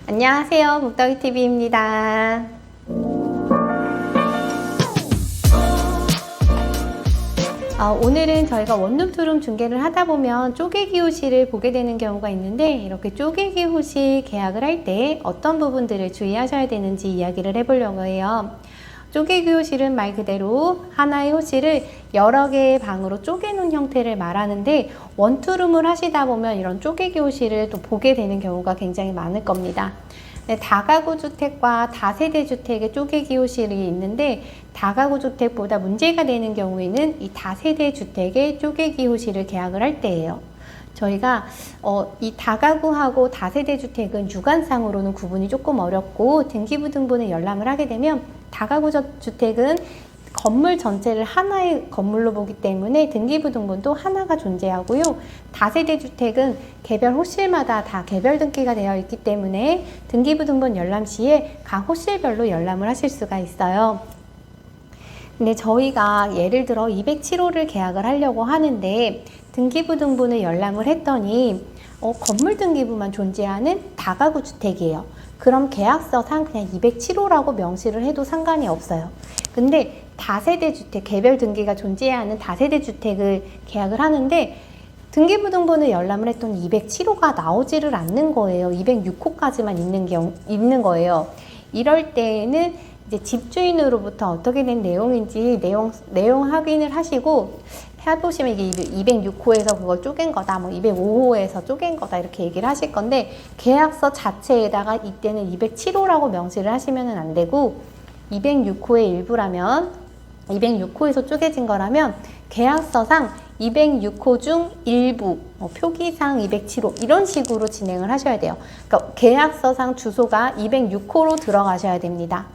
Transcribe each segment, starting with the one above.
안녕하세요, 묵더기TV입니다. 오늘은 저희가 원룸 투룸 중개를 하다 보면 쪼개기 호실을 보게 되는 경우가 있는데, 이렇게 쪼개기 호실 계약을 할 때 어떤 부분들을 주의하셔야 되는지 이야기를 해보려고 해요. 쪼개기 호실은 말 그대로 하나의 호실을 여러 개의 방으로 쪼개놓은 형태를 말하는데, 원투룸을 하시다 보면 이런 쪼개기 호실을 또 보게 되는 경우가 굉장히 많을 겁니다. 다가구 주택과 다세대 주택의 쪼개기 호실이 있는데, 다가구 주택보다 문제가 되는 경우에는 이 다세대 주택의 쪼개기 호실을 계약을 할 때예요. 저희가 이 다가구하고 다세대 주택은 유관상으로는 구분이 조금 어렵고, 등기부등본을 열람을 하게 되면 다가구 주택은 건물 전체를 하나의 건물로 보기 때문에 등기부등본도 하나가 존재하고요. 다세대 주택은 개별 호실마다 다 개별 등기가 되어 있기 때문에 등기부등본 열람 시에 각 호실별로 열람을 하실 수가 있어요. 근데 저희가 예를 들어 207호를 계약을 하려고 하는데 등기부등본을 열람을 했더니 건물 등기부만 존재하는 다가구 주택이에요. 그럼 계약서상 그냥 207호라고 명시를 해도 상관이 없어요. 근데 다세대 주택, 개별 등기가 존재하는 다세대 주택을 계약을 하는데 등기부등본을 열람을 했더니 207호가 나오지를 않는 거예요. 206호까지만 있는 거예요. 이럴 때에는 이제 집주인으로부터 어떻게 된 내용인지 내용 확인을 하시고 해보시면 이게 206호에서 그걸 쪼갠 거다, 뭐 205호에서 쪼갠 거다 이렇게 얘기를 하실 건데, 계약서 자체에다가 이때는 207호라고 명시를 하시면 안 되고 206호의 일부라면 206호에서 쪼개진 거라면 계약서상 206호 중 일부, 표기상 207호 이런 식으로 진행을 하셔야 돼요. 그러니까 계약서상 주소가 206호로 들어가셔야 됩니다.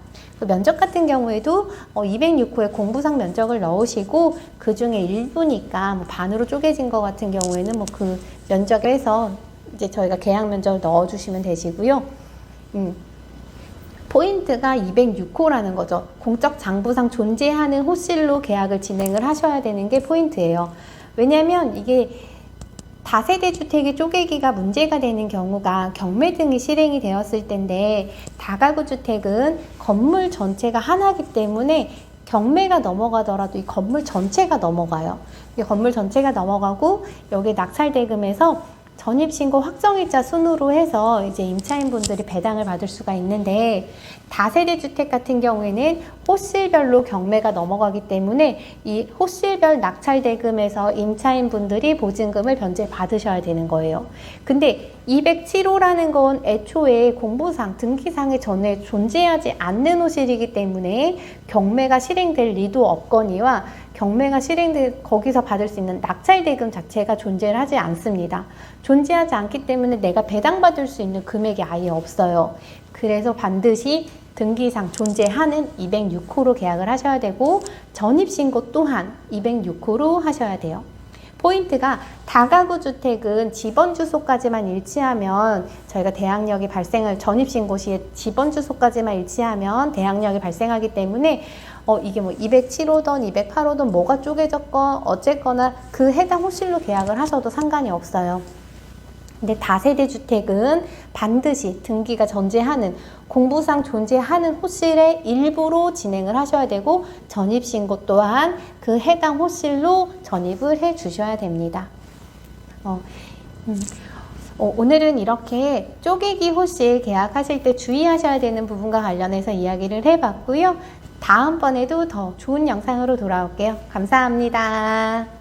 면적 같은 경우에도 206호에 공부상 면적을 넣으시고 그 중에 일부니까 뭐 반으로 쪼개진 것 같은 경우에는 뭐 그 면적을 해서 이제 저희가 계약 면적을 넣어주시면 되시고요. 포인트가 206호라는 거죠. 공적 장부상 존재하는 호실로 계약을 진행을 하셔야 되는 게 포인트예요. 왜냐하면 이게 다세대 주택의 쪼개기가 문제가 되는 경우가 경매 등이 실행이 되었을 텐데, 다가구 주택은 건물 전체가 하나이기 때문에 경매가 넘어가더라도 이 건물 전체가 넘어가요. 이 건물 전체가 넘어가고 여기 낙찰대금에서 전입신고 확정일자 순으로 해서 이제 임차인분들이 배당을 받을 수가 있는데, 다세대 주택 같은 경우에는 호실별로 경매가 넘어가기 때문에 이 호실별 낙찰대금에서 임차인분들이 보증금을 변제 받으셔야 되는 거예요. 근데 207호라는 건 애초에 공보상, 등기상에 전에 존재하지 않는 호실이기 때문에 경매가 실행될 리도 없거니와 경매가 실행될 거기서 받을 수 있는 낙찰대금 자체가 존재를 하지 않습니다. 존재하지 않기 때문에 내가 배당받을 수 있는 금액이 아예 없어요. 그래서 반드시 등기상 존재하는 206호로 계약을 하셔야 되고, 전입신고 또한 206호로 하셔야 돼요. 포인트가 다가구 주택은 집원 주소까지만 일치하면 저희가 대항력이 전입신고 시에 집원 주소까지만 일치하면 대항력이 발생하기 때문에 이게 뭐 207호든 208호든 뭐가 쪼개졌건 어쨌거나 그 해당 호실로 계약을 하셔도 상관이 없어요. 근데 다세대 주택은 반드시 등기가 존재하는, 공부상 존재하는 호실의 일부로 진행을 하셔야 되고, 전입신고 또한 그 해당 호실로 전입을 해 주셔야 됩니다. 오늘은 이렇게 쪼개기 호실 계약하실 때 주의하셔야 되는 부분과 관련해서 이야기를 해봤고요. 다음번에도 더 좋은 영상으로 돌아올게요. 감사합니다.